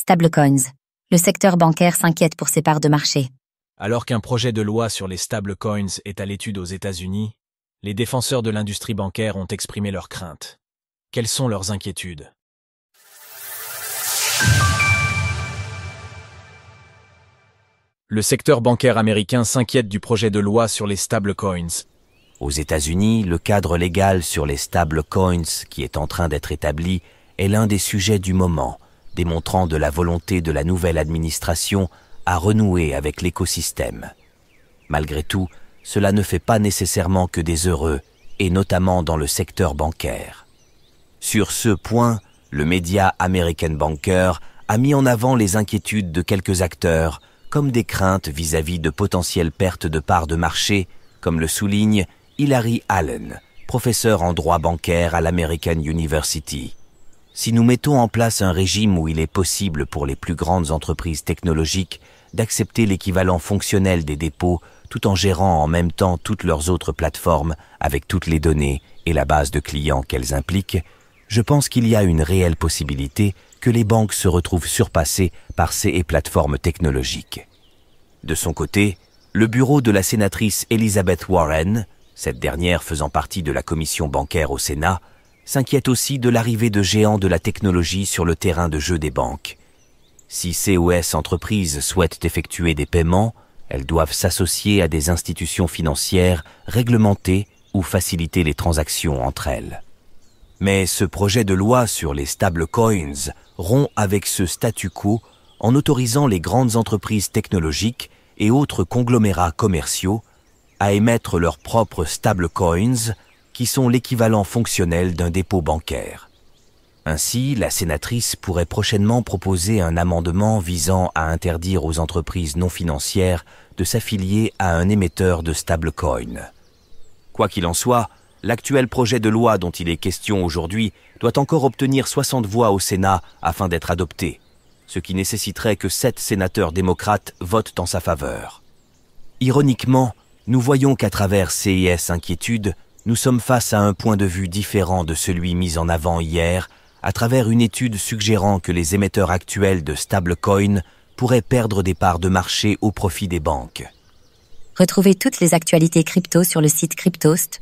Stablecoins. Le secteur bancaire s'inquiète pour ses parts de marché. Alors qu'un projet de loi sur les stablecoins est à l'étude aux États-Unis, les défenseurs de l'industrie bancaire ont exprimé leurs craintes. Quelles sont leurs inquiétudes? Le secteur bancaire américain s'inquiète du projet de loi sur les stablecoins. Aux États-Unis, le cadre légal sur les stablecoins qui est en train d'être établi est l'un des sujets du moment, démontrant de la volonté de la nouvelle administration à renouer avec l'écosystème. Malgré tout, cela ne fait pas nécessairement que des heureux, et notamment dans le secteur bancaire. Sur ce point, le média American Banker a mis en avant les inquiétudes de quelques acteurs, comme des craintes vis-à-vis de potentielles pertes de parts de marché, comme le souligne Hilary Allen, professeur en droit bancaire à l'American University. Si nous mettons en place un régime où il est possible pour les plus grandes entreprises technologiques d'accepter l'équivalent fonctionnel des dépôts tout en gérant en même temps toutes leurs autres plateformes avec toutes les données et la base de clients qu'elles impliquent, je pense qu'il y a une réelle possibilité que les banques se retrouvent surpassées par ces plateformes technologiques. De son côté, le bureau de la sénatrice Elizabeth Warren, cette dernière faisant partie de la commission bancaire au Sénat, s'inquiète aussi de l'arrivée de géants de la technologie sur le terrain de jeu des banques. Si COS Entreprises souhaitent effectuer des paiements, elles doivent s'associer à des institutions financières réglementées ou faciliter les transactions entre elles. Mais ce projet de loi sur les stablecoins rompt avec ce statu quo en autorisant les grandes entreprises technologiques et autres conglomérats commerciaux à émettre leurs propres stablecoins qui sont l'équivalent fonctionnel d'un dépôt bancaire. Ainsi, la sénatrice pourrait prochainement proposer un amendement visant à interdire aux entreprises non financières de s'affilier à un émetteur de stablecoin. Quoi qu'il en soit, l'actuel projet de loi dont il est question aujourd'hui doit encore obtenir 60 voix au Sénat afin d'être adopté, ce qui nécessiterait que 7 sénateurs démocrates votent en sa faveur. Ironiquement, nous voyons qu'à travers CIS Inquiétude, nous sommes face à un point de vue différent de celui mis en avant hier, à travers une étude suggérant que les émetteurs actuels de stablecoins pourraient perdre des parts de marché au profit des banques. Retrouvez toutes les actualités crypto sur le site cryptost.fr.